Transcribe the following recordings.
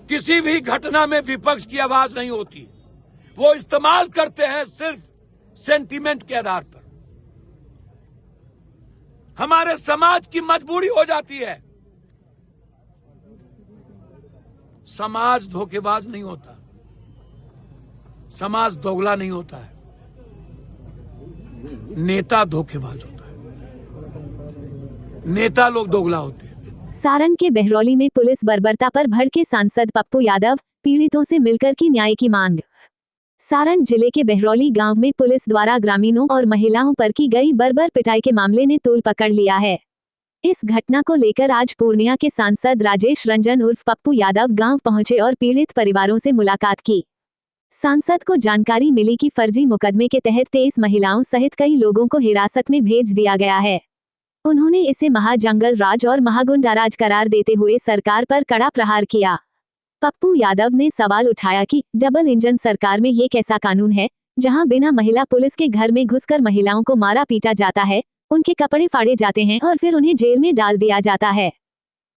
किसी भी घटना में विपक्ष की आवाज नहीं होती। वो इस्तेमाल करते हैं सिर्फ सेंटीमेंट के आधार पर। हमारे समाज की मजबूरी हो जाती है। समाज धोखेबाज नहीं होता, समाज दोगला नहीं होता है, नेता धोखेबाज होता है, नेता लोग दोगला होते हैं। सारण के बहरौली में पुलिस बर्बरता पर भड़के सांसद पप्पू यादव, पीड़ितों से मिलकर की न्याय की मांग। सारण जिले के बहरौली गांव में पुलिस द्वारा ग्रामीणों और महिलाओं पर की गई बर्बर पिटाई के मामले ने तूल पकड़ लिया है। इस घटना को लेकर आज पूर्णिया के सांसद राजेश रंजन उर्फ पप्पू यादव गांव पहुंचे और पीड़ित परिवारों से मुलाकात की। सांसद को जानकारी मिली कि फर्जी मुकदमे के तहत 23 महिलाओं सहित कई लोगों को हिरासत में भेज दिया गया है। उन्होंने इसे महाजंगल राज और महागुंडाराज करार देते हुए सरकार पर कड़ा प्रहार किया। पप्पू यादव ने सवाल उठाया कि डबल इंजन सरकार में ये कैसा कानून है जहां बिना महिला पुलिस के घर में घुसकर महिलाओं को मारा पीटा जाता है, उनके कपड़े फाड़े जाते हैं और फिर उन्हें जेल में डाल दिया जाता है।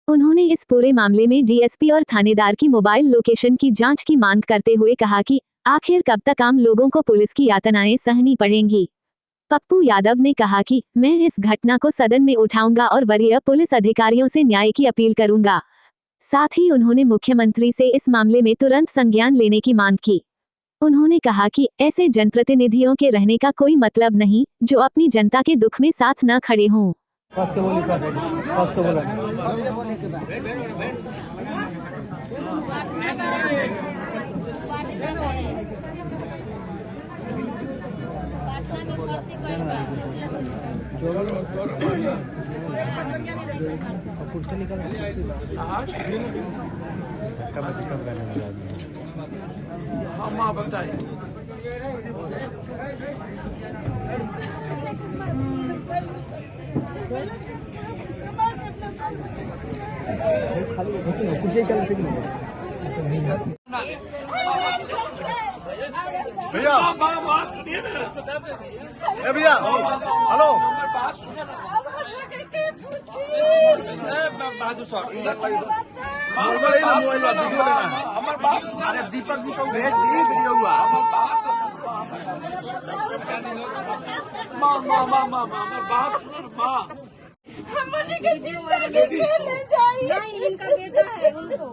उन्होंने इस पूरे मामले में डीएसपी और थानेदार की मोबाइल लोकेशन की जांच की मांग करते हुए कहा कि आखिर कब तक आम लोगों को पुलिस की यातनाएं सहनी पड़ेंगी। पप्पू यादव ने कहा कि मैं इस घटना को सदन में उठाऊंगा और वरीय पुलिस अधिकारियों से न्याय की अपील करूंगा। साथ ही उन्होंने मुख्यमंत्री से इस मामले में तुरंत संज्ञान लेने की मांग की। उन्होंने कहा कि ऐसे जनप्रतिनिधियों के रहने का कोई मतलब नहीं जो अपनी जनता के दुख में साथ न खड़े हों। हाँ बताइए। भैया बात सुनिए ना। भैया हेलो मोबाइल वीडियो लेना है। हमारे बात सुनिए। अरे दीपक जी को भेज दी वीडियो हुआ। माँ बात सुनो माँ। नहीं, इनका बेटा है, उनको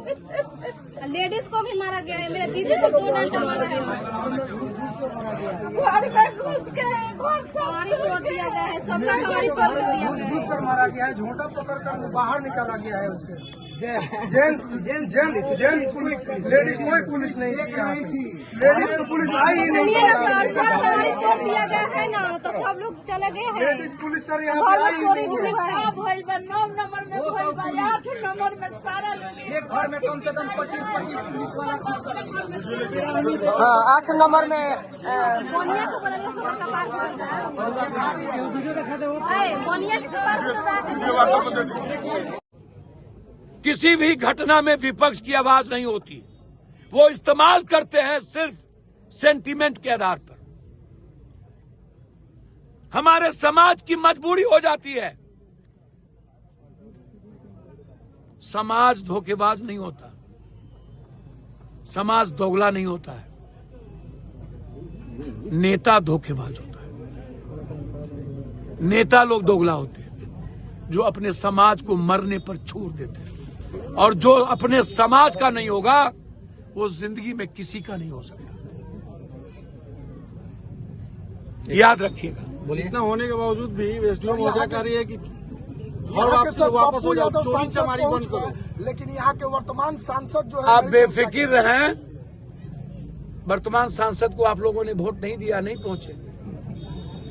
लेडीज को भी मारा गया है। मेरे दीदी को 2 डंडा मारा गया है, गाड़ी तोड़ दिया गया है, सबका गाड़ी तोड़ दिया गया है, मारा गया है, झोंटा पकड़ कर बाहर निकाला गया है उसे। जेंट्स पुलिस, लेडीज कोई पुलिस नहीं थी। लेडीज तो पुलिस आई ही नहीं। गाड़ी तोड़ दिया गया है ना, तो सब लोग चले गए हैं। लेडीज पुलिस सर यहाँ पे आई चोरी हुआ है। 9 नंबर में 8 नंबर में सारा एक घर में कम से कम 25 पुलिस वाला। 8 नंबर में बोनिया को बोला सब का पार बोनिया के पार। किसी भी घटना में विपक्ष की आवाज नहीं होती। वो इस्तेमाल करते हैं सिर्फ सेंटीमेंट के आधार पर। हमारे समाज की मजबूरी हो जाती है। समाज धोखेबाज नहीं होता, समाज दोगला नहीं होता है, नेता धोखेबाज होता है। नेता लोग दोगला होते हैं जो अपने समाज को मरने पर छोड़ देते हैं, और जो अपने समाज का नहीं होगा वो जिंदगी में किसी का नहीं हो सकता। याद रखिएगा। इतना होने के बावजूद भी वैष्णव मोर्चा कह रही है कि वापस हो जाओ, चोरी चमारी बंद करो। लेकिन यहाँ के वर्तमान सांसद जो है, आप बेफिक्र रहें। वर्तमान सांसद को आप लोगों ने वोट नहीं दिया, नहीं पहुंचे।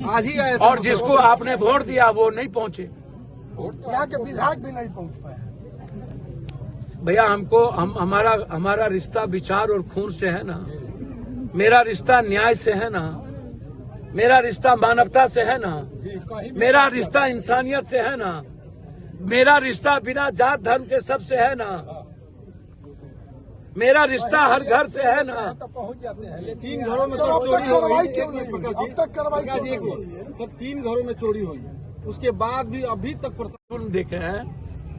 आज ही आए और जिसको आपने वोट दिया वो नहीं पहुंचे। यहाँ के विधायक भी नहीं पहुँच पाए। भैया हमारा रिश्ता विचार और खून से है ना। मेरा रिश्ता न्याय से है ना, मेरा रिश्ता मानवता से है ना, मेरा रिश्ता इंसानियत से है ना, मेरा रिश्ता बिना जात धर्म के सबसे है ना, मेरा रिश्ता हर घर से है ना। 3 घरों में सब चोरी हो गई। अब तक कार्रवाई सब 3 घरों में चोरी हुई, उसके बाद भी अभी तक प्रशासन देखे हैं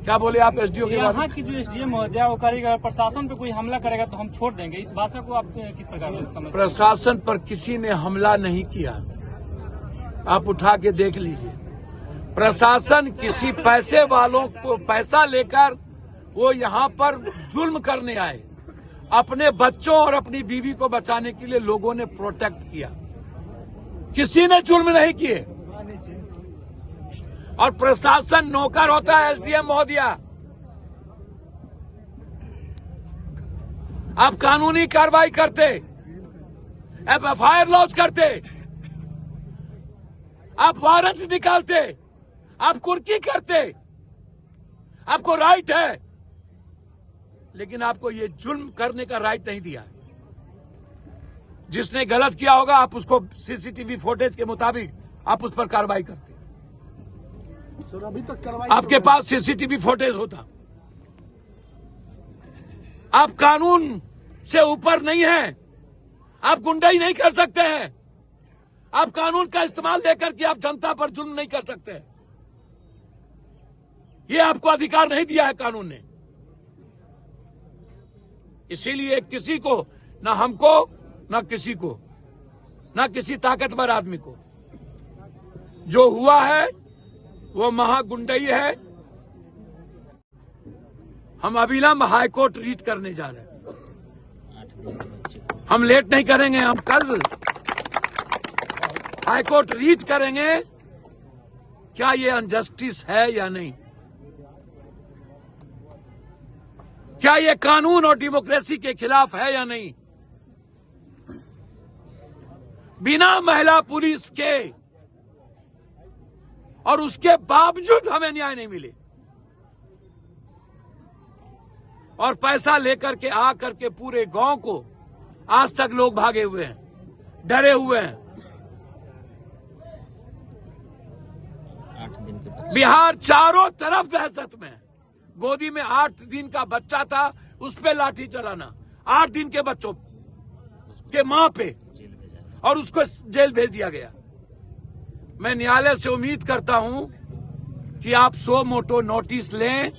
क्या बोले आप एसडीओ के बारे यहाँ की जो एसडीएम महोदया वो करेगा, अगर प्रशासन पे कोई हमला करेगा तो हम छोड़ देंगे, इस भाषा को आप किस प्रकार से समझते हैं? प्रशासन पर किसी ने हमला नहीं किया, आप उठा के देख लीजिए। प्रशासन किसी पैसे वालों को पैसा लेकर वो यहाँ पर जुल्म करने आए। अपने बच्चों और अपनी बीवी को बचाने के लिए लोगों ने प्रोटेक्ट किया, किसी ने जुल्म नहीं किए। और प्रशासन नौकर होता है एसडीएम महोदया। आप कानूनी कार्रवाई करते, एफआईआर लॉन्च करते, आप वारंट निकालते, आप कुर्की करते, आपको राइट है, लेकिन आपको ये जुल्म करने का राइट नहीं दिया। जिसने गलत किया होगा आप उसको सीसीटीवी फुटेज के मुताबिक आप उस पर कार्रवाई करते। सर अभी तक कार्रवाई आपके पास सीसीटीवी फुटेज होता। आप कानून से ऊपर नहीं हैं, आप गुंडाई नहीं कर सकते हैं, आप कानून का इस्तेमाल लेकर के आप जनता पर जुल्म नहीं कर सकते। ये आपको अधिकार नहीं दिया है कानून ने। इसीलिए किसी को, ना हमको, ना किसी को, ना किसी ताकतवर आदमी को, जो हुआ है वो महागुंडई है। हम अविलंब हाईकोर्ट रीट करने जा रहे हैं। हम लेट नहीं करेंगे, हम कल हाईकोर्ट रीट करेंगे क्या ये अनजस्टिस है या नहीं, क्या ये कानून और डेमोक्रेसी के खिलाफ है या नहीं। बिना महिला पुलिस के और उसके बावजूद हमें न्याय नहीं मिले, और पैसा लेकर के आकर के पूरे गांव को आज तक लोग भागे हुए हैं, डरे हुए हैं। बिहार चारों तरफ दहशत में है। गोदी में 8 दिन का बच्चा था, उस पे लाठी चलाना, 8 दिन के बच्चों के मां पे, और उसको जेल भेज दिया गया। मैं न्यायालय से उम्मीद करता हूं कि आप सो मोटो नोटिस लें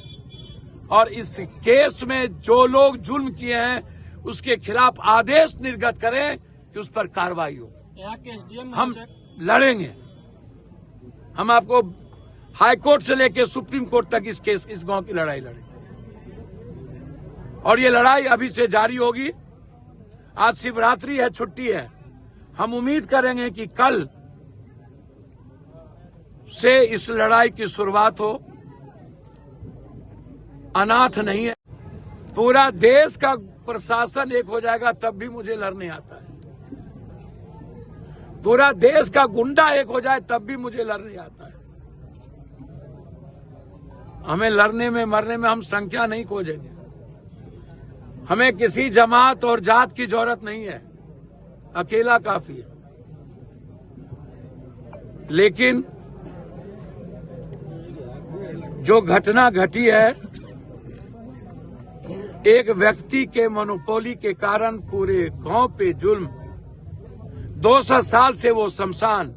और इस केस में जो लोग जुल्म किए हैं उसके खिलाफ आदेश निर्गत करें कि उस पर कार्रवाई हो। यहाँ के एसडीएम हम लड़ेंगे, हम आपको हाईकोर्ट से लेकर सुप्रीम कोर्ट तक इस गांव की लड़ाई लड़ेंगे, और ये लड़ाई अभी से जारी होगी। आज शिवरात्रि है, छुट्टी है। हम उम्मीद करेंगे कि कल से इस लड़ाई की शुरुआत हो। अनाथ नहीं है, पूरा देश का प्रशासन एक हो जाएगा तब भी मुझे लड़ने आता है। पूरा देश का गुंडा एक हो जाए तब भी मुझे लड़ने आता है। हमें लड़ने में मरने में हम संख्या नहीं खोजेंगे। हमें किसी जमात और जात की जरूरत नहीं है, अकेला काफी है। लेकिन जो घटना घटी है, एक व्यक्ति के मोनोपोली के कारण पूरे गांव पे जुल्म, 200 साल से वो शमशान,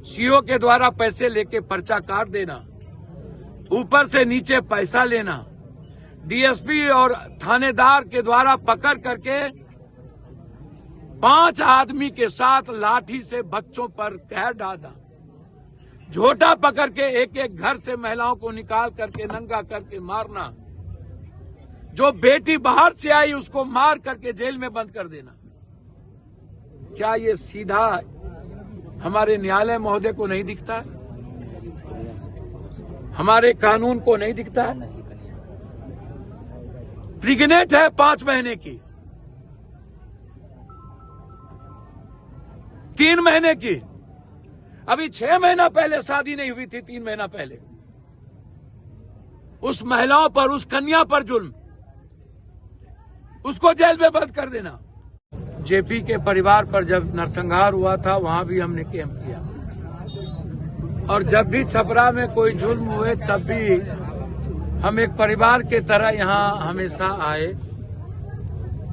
सीओ के द्वारा पैसे लेके पर्चा काट देना, ऊपर से नीचे पैसा लेना, डीएसपी और थानेदार के द्वारा पकड़ करके 5 आदमी के साथ लाठी से बच्चों पर कहर डाला, झोटा पकड़ के एक एक घर से महिलाओं को निकाल करके नंगा करके मारना, जो बेटी बाहर से आई उसको मार करके जेल में बंद कर देना। क्या ये सीधा हमारे न्यायालय महोदय को नहीं दिखता है? हमारे कानून को नहीं दिखता है? प्रेग्नेंट है 5 महीने की, 3 महीने की, अभी 6 महीना पहले शादी नहीं हुई थी, 3 महीना पहले। उस महिलाओं पर, उस कन्या पर जुल्म, उसको जेल में बंद कर देना। जेपी के परिवार पर जब नरसंहार हुआ था वहां भी हमने कैंप किया, और जब भी छपरा में कोई जुल्म हुए तब भी हम एक परिवार के तरह यहां हमेशा आए,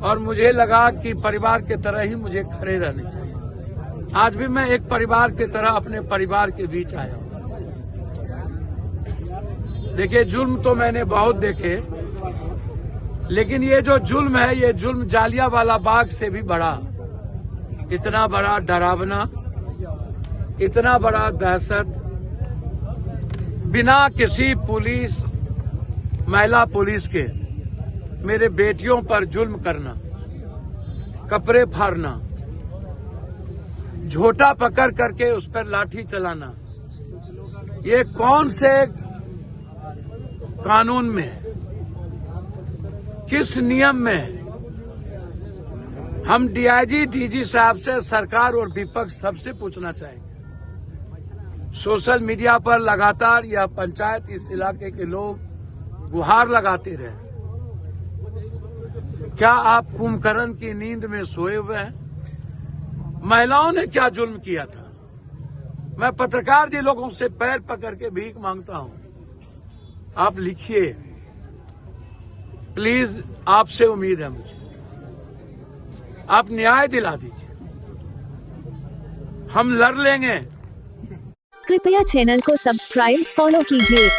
और मुझे लगा कि परिवार के तरह ही मुझे खड़े रहने चाहिए। आज भी मैं एक परिवार की तरह अपने परिवार के बीच आया हूं। देखिए, जुल्म तो मैंने बहुत देखे, लेकिन ये जो जुल्म है, ये जुल्म जालियांवाला बाग से भी बड़ा, इतना बड़ा डरावना, इतना बड़ा दहशत, बिना किसी पुलिस, महिला पुलिस के मेरे बेटियों पर जुल्म करना, कपड़े फाड़ना, झोटा पकड़ करके उस पर लाठी चलाना, ये कौन से कानून में, किस नियम में? हम डीआईजी, डीजी साहब से, सरकार और विपक्ष सबसे पूछना चाहेंगे। सोशल मीडिया पर लगातार यह पंचायत, इस इलाके के लोग गुहार लगाते रहे। क्या आप कुंभकर्ण की नींद में सोए हुए हैं? महिलाओं ने क्या जुल्म किया था? मैं पत्रकार जी लोगों से पैर पकड़ के भीख मांगता हूं, आप लिखिए प्लीज, आपसे उम्मीद है मुझे, आप न्याय दिला दीजिए, हम लड़ लेंगे। कृपया चैनल को सब्सक्राइब फॉलो कीजिए।